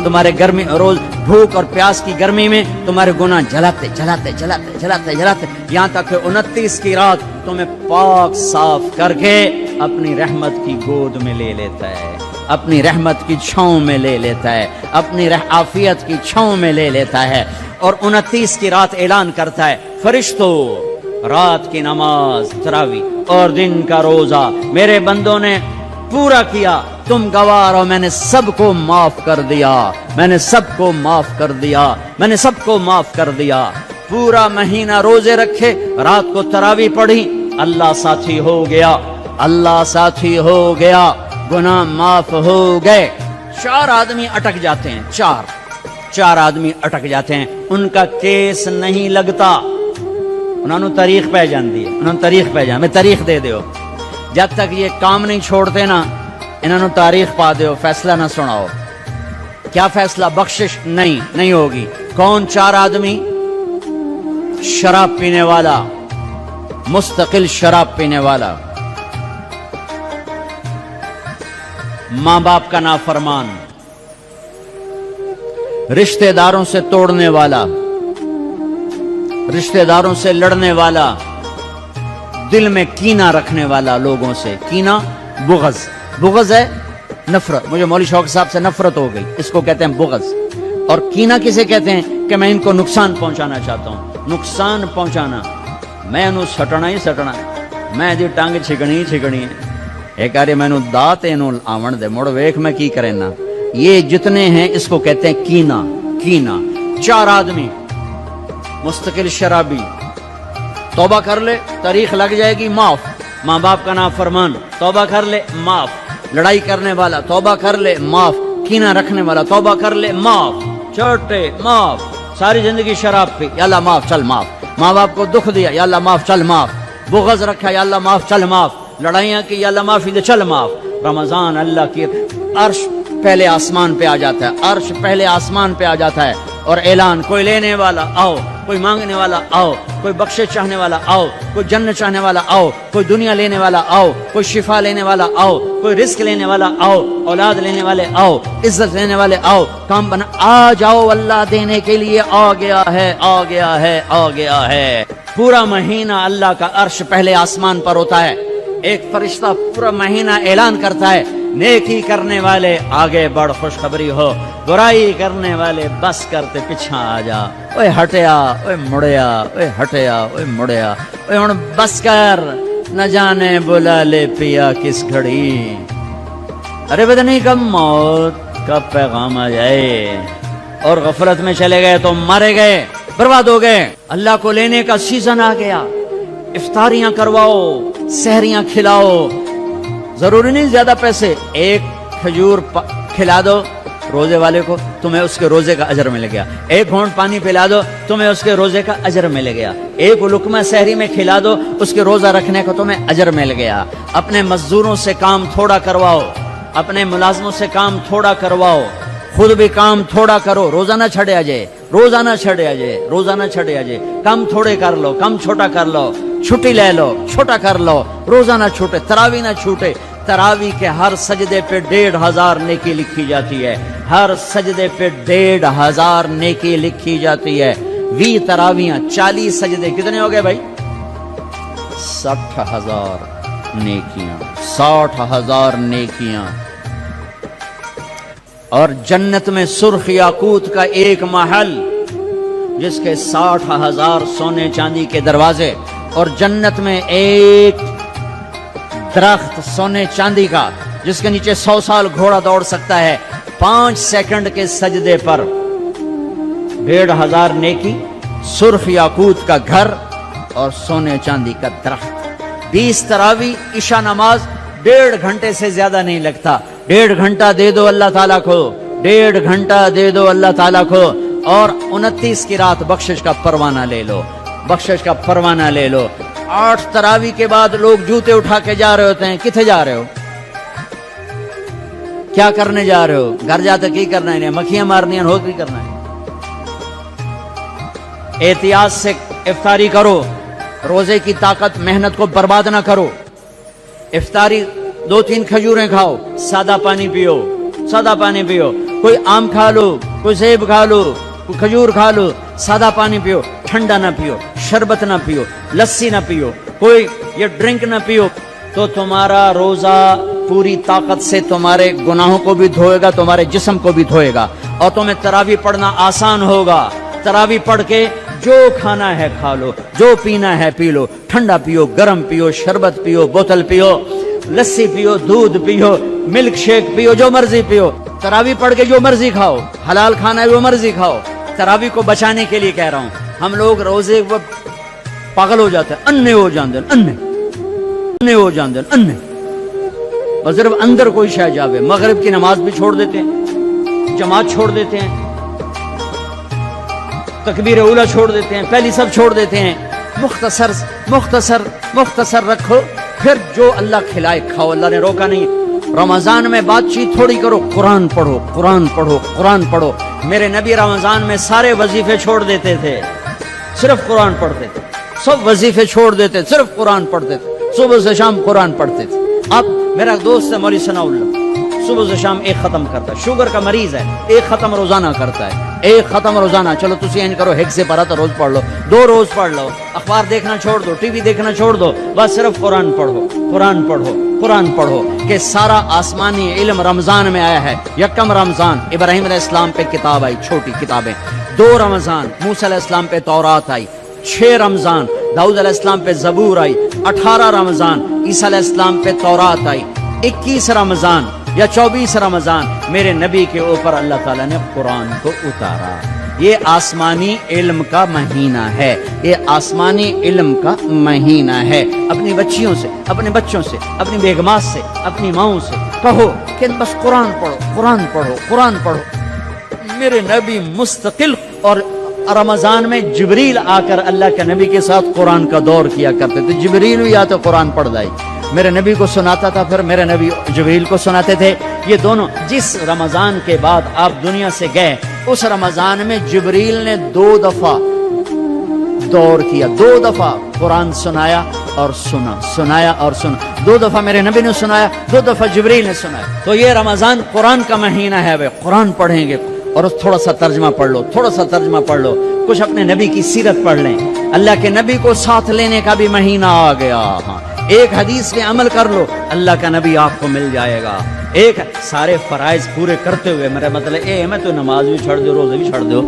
تمہارے گرمی روز بھوک اور پیاس کی گرمی میں تمہارے گناہ جلاتے جلاتے جلاتے جلاتے جلاتے یہاں تک کہ 29 کی رات تمہیں پاک صاف کر کے اپنی رحمت کی گود میں لے لیتا ہے، اپنی رحمت کی چھاؤں میں لے لیتا ہے، اپنی عافیت کی چھاؤں میں لے لیتا ہے، اور 29 کی رات اعلان کرتا ہے فرشتوں رات کی نماز تراویح اور دن کا روزہ میرے بندوں نے پورا کیا، تم گواہ ہو، میں نے سب کو معاف کر دیا، میں نے سب کو معاف کر دیا، میں نے سب کو معاف کر دیا۔ پورا مہینہ روزے رکھے، رات کو تراویح پڑھی، اللہ ساتھی ہو گیا، اللہ ساتھی ہو گیا، گناہ معاف ہو گئے۔ 4 آدمی اٹک جاتے ہیں، چار آدمی اٹک جاتے ہیں، ان کا کیس نہیں لگتا، انہوں نے تاریخ پہ جاندی ہے، انہوں نے تاریخ پہ جان میں تاریخ دے دیو، جب تک یہ کام نہیں چھوڑتے نا انہوں نے تاریخ پا دیو، فیصلہ نہ سناؤ۔ کیا فیصلہ؟ بخشش نہیں ہوگی۔ کون 4 آدمی؟ شراب پینے والا، مستقل شراب پینے والا، ماں باپ کا نافرمان، رشتہ داروں سے توڑنے والا، رشتہ داروں سے لڑنے والا، دل میں کینہ رکھنے والا، لوگوں سے کینہ، بغض ہے نفرت، مجھے مولوی شوق صاحب سے نفرت ہو گئی، اس کو کہتے ہیں بغض۔ اور کینہ کسے کہتے ہیں؟ کہ میں ان کو نقصان پہنچانا چاہتا ہوں، نقصان پہنچانا، میں انہوں سٹنا ہی سٹنا، میں دی ٹانگ چھکڑی ہی چھکڑی ہے، ایک آرے میں انہوں دات انہوں آون دے موڑ ویک میں کی کرنا، یہ جتنے ہیں اس کو کہتے ہیں کینہ۔ 4 آدمی، مستقل شرابی، توبہ کر لے تاریخ لگ جائے گی، معاف، ماں باپ کا نافرمان، توبہ کر لے معاف، لڑائی کرنے والا، توبہ کر لے معاف، کینہ رکھنے والا، توبہ کر لے معاف، چھوٹے معاف، ساری زندگی شراب پی، یا اللہ معاف چل معاف، ماں باپ کو دکھ دیا، یا اللہ معاف چل معاف، بغض رکھا، یا اللہ معاف چل معاف، لڑائیاں کی، یا اللہ معافی دے چل معاف۔ رمضان اللہ کی عرش پہلے آسمان پہ آ جاتا ہے، عرش پہلے آسمان پہ آ جاتا ہے، اور اعلان، کوئی لینے والا آؤ، کوئی مانگنے والا آؤ، کوئی بخشش چاہنے والا آؤ، کوئی جنت چاہنے والا آؤ، کوئی دنیا لینے والا آؤ، کوئی شفا لینے والا آؤ، کوئی رزق لینے والا آؤ، اولاد لینے والے آؤ، عزت لینے والے آؤ، کام بنا آ جاؤ، اللہ دینے کے لیے آ گیا ہے، آ گیا ہے، آ گیا ہے۔ پورا مہینہ اللہ کا عرش پہلے آسمان پر ہوتا ہے، ایک فرشتہ پورا مہینہ اعلان کرتا ہے، نیکی کرنے والے آگے بڑھ خوشخبری ہو، برائی کرنے والے بس کرتے پیچھا آ جا، اوے ہٹیا، اوے مڑیا، اوے ہٹیا، اوے مڑیا، اوے ہن بس کر، نہ جانے بلا لے پیا کس گھڑی، ارے بدنی کب موت کا پیغام آ جائے، اور غفلت میں چلے گئے تو مارے گئے، برباد ہو گئے۔ اللہ کو لینے کا سیزن آ گیا، افطاریاں کرواؤ، سحریاں کھلاؤ، ضروری نہیں زیادہ پیسے، ایک کھجور کھلا دو روزے والے کو، تمہیں اس کے روزے کا اجر مل گیا، ایک گھونٹ پانی پلا دو، تمہیں اس کے روزے کا اجر مل گیا، ایک لقمہ سحری میں کھلا دو، اس کے روزہ رکھنے کو تمہیں اجر مل گیا۔ اپنے مزدوروں سے کام تھوڑا کرواؤ، اپنے ملازموں سے کام تھوڑا کرواؤ، خود بھی کام تھوڑا کرو، روزہ نہ چھڑے آجے، روزہ نہ چھڑے آجے، روزہ نہ چھڑے آجے، کام تھوڑے کر لو، کام چھوٹا کر لو، چھٹی لے لو، چھوٹا کر لو، روزہ نہ چھوٹے، تراویح نہ چھوٹے، تراویح کے ہر سجدے پہ 1500 نیکی لکھی جاتی ہے، ہر سجدے پہ 1500 نیکی لکھی جاتی ہے۔ 20 تراویحاں، 40 سجدے، کتنے ہو گئے بھائی؟ 60,000 نیکیاں، 60,000 نیکیاں۔ اور جنت میں سرخ یاقوت کا ایک محل جس کے 60,000 سونے چاندی کے دروازے، اور جنت میں ایک درخت سونے چاندی کا جس کے نیچے 100 سال گھوڑا دوڑ سکتا ہے، 5 سیکنڈ کے سجدے پر 1500 نیکی، سرخ یاقوت کا گھر اور سونے چاندی کا درخت۔ 20 تراویح، عشاء نماز 1.5 گھنٹے سے زیادہ نہیں لگتا، 1.5 گھنٹہ دے دو اللہ تعالیٰ کو، 1.5 گھنٹہ دے دو اللہ تعالیٰ کو، اور 29 کی رات بخشش کا پروانہ لے لو، بخشش کا پروانہ لے لو۔ 8 تراویح کے بعد لوگ جوتے اٹھا کے جا رہے ہوتے ہیں، کتنے جا رہے ہو؟ کیا کرنے جا رہے ہو؟ گھر جاتے کی کرنا ہے؟ مکھیاں مارنی ہیں، ہو کی کرنا ہے؟ احتیاط سے افطاری کرو، रोजे की ताकत मेहनत को बर्बाद ना करो। इफ्तारी 2-3 खजूरें खाओ, सादा पानी पियो, सादा पानी पियो। कोई आम खा लो, कोई सेब खा लो, कोई खजूर खा लो, सादा पानी पियो, ठंडा ना पियो, शरबत ना पियो, लस्सी ना पियो, कोई ये ड्रिंक ना पियो। तो तुम्हारा रोजा पूरी ताकत से तुम्हारे गुनाहों को भी धोएगा, तुम्हारे जिस्म को भी धोएगा, और तुम्हें तरावी पढ़ना आसान होगा। तरावी पढ़ के जो खाना है खा लो, जो पीना है पी लो, ठंडा पियो, गरम पियो, शरबत पियो, बोतल पियो, लस्सी पियो, दूध पियो, मिल्क शेक पियो, जो मर्जी पियो। तरावी पढ़ के जो मर्जी खाओ, हलाल खाना है वो मर्जी खाओ। तरावी को बचाने के लिए कह रहा हूं। हम लोग रोजे वो पागल हो जाते हैं, अन्ने हो जाते हैं, अन्ने हो जाते हैं, अन्ने। और सिर्फ अंदर कोई शय जावे, मगरिब की नमाज भी छोड़ देते हैं, जमात छोड़ देते हैं, तकबीर उला छोड़ देते हैं, पहली सब छोड़ देते हैं। मुख्तसर मुख्तसर मुख्तसर रखो, फिर जो अल्लाह खिलाए खाओ। अल्लाह ने रोका नहीं। रमजान में बातचीत थोड़ी करो, कुरान पढ़ो, कुरान पढ़ो, कुरान पढ़ो। मेरे नबी रमजान में सारे वजीफे छोड़ देते थे, सिर्फ कुरान पढ़ते थे। सब वजीफे छोड़ देते, सिर्फ कुरान पढ़ते थे, सुबह से शाम कुरान पढ़ते थे। अब मेरा दोस्त है मौलवी सनाउल्लाह, सुबह से शाम एक खत्म करता है, शुगर का मरीज है, एक खत्म रोजाना करता है, एक खत्म रोजाना। चलो तुसी इन करो, हिक से पढ़ा तो रोज पढ़ लो, 2 रोज पढ़ लो, अखबार देखना छोड़ दो, टीवी देखना छोड़ दो, बस सिर्फ कुरान पढ़ो, कुरान पढ़ो, कुरान पढ़ो। कि सारा आसमानी इल्म रमजान में आया है। यकम रमजान इब्राहिम अलैहिस्सलाम पे किताब आई, छोटी किताबें। 2 रमजान मूसा अलैहिस्सलाम पे तौरात आई। 6 रमजान दाऊद अलैहिस्सलाम पे ज़बूर आई। 18 रमजान ईसा अलैहिस्सलाम पे तौरात आई। 21 रमजान या 24 रमजान मेरे नबी के ऊपर अल्लाह ताला ने कुरान को उतारा। ये आसमानी इल्म का महीना है, ये आसमानी इल्म का महीना है। अपनी बच्चियों से, अपने बच्चों से, अपनी बेगमात से, अपनी माओं से कहो कि बस कुरान पढ़ो, कुरान पढ़ो, कुरान पढ़ो। मेरे नबी मुस्तकिल, और रमजान में जिब्रील आकर अल्लाह के नबी के साथ कुरान का दौर किया करते थे। जिब्रील भी या तो कुरान पढ़ जाए, मेरे नबी को सुनाता था, फिर मेरे नबी जिब्रील को सुनाते थे। ये दोनों, जिस रमजान के बाद आप दुनिया से गए, उस रमजान में जिब्रील ने 2 दफा दौर किया, 2 दफा कुरान सुनाया और सुना, सुनाया और सुना। 2 दफा मेरे नबी ने सुनाया, 2 दफा जिब्रील ने सुनाया। तो ये रमजान कुरान का महीना है, वे कुरान पढ़ेंगे। और थोड़ा सा तर्जमा पढ़ लो, थोड़ा सा तर्जमा पढ़ लो, कुछ अपने नबी की सीरत पढ़ लें। अल्लाह के नबी को साथ लेने का भी महीना आ गया। हाँ, एक हदीस पे अमल कर लो, अल्लाह का नबी आपको मिल जाएगा। एक सारे फराइज पूरे करते हुए, मेरा मतलब ये मैं तो नमाज भी छोड़ दो, रोजे भी छोड़ दो,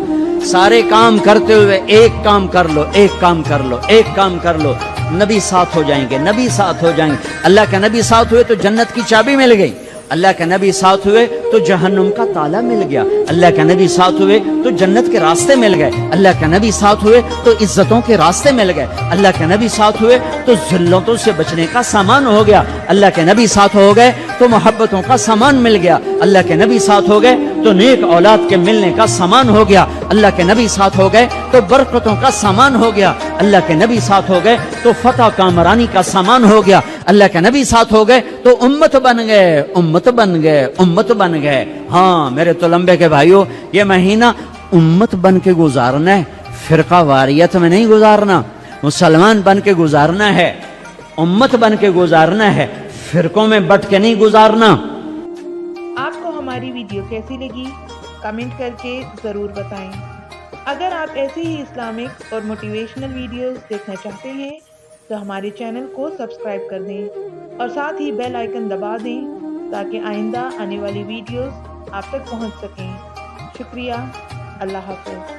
सारे काम करते हुए एक काम कर लो, एक काम कर लो, एक काम कर लो, नबी साथ हो जाएंगे, नबी साथ हो जाएंगे। अल्लाह के नबी साथ हुए तो जन्नत की चाबी मिल गई। अल्लाह के नबी साथ हुए तो जहन्नुम का ताला मिल गया। अल्लाह के नबी साथ हुए तो जन्नत के रास्ते मिल गए। अल्लाह के नबी साथ हुए तो इज्जतों के रास्ते मिल गए। अल्लाह के नबी साथ हुए तो जिल्लतों से बचने का सामान हो गया। अल्लाह के नबी साथ हो गए तो मोहब्बतों का सामान मिल गया। अल्लाह के नबी साथ हो गए तो नेक औलाद के मिलने का सामान हो गया। अल्लाह के नबी साथ हो गए तो बरकतों का सामान हो गया। अल्लाह के नबी साथ हो गए तो फतह कामरानी का सामान हो गया। अल्लाह के नबी साथ हो गए तो उम्मत बन गए, उम्मत बन गए, उम्मत बन गए। हाँ मेरे तो लंबे के भाइयों, ये महीना उम्मत बन के गुजारना है, फिरका वारियत में नहीं गुजारना। मुसलमान बन के गुजारना है, उम्मत बन के गुजारना है, फिरकों में बट के नहीं गुजारना। आपको हमारी वीडियो कैसी लगी कमेंट करके ज़रूर बताएं। अगर आप ऐसे ही इस्लामिक और मोटिवेशनल वीडियोस देखना चाहते हैं तो हमारे चैनल को सब्सक्राइब कर दें और साथ ही बेल आइकन दबा दें ताकि आइंदा आने वाली वीडियोस आप तक पहुंच सकें। शुक्रिया। अल्लाह हाफ़िज़।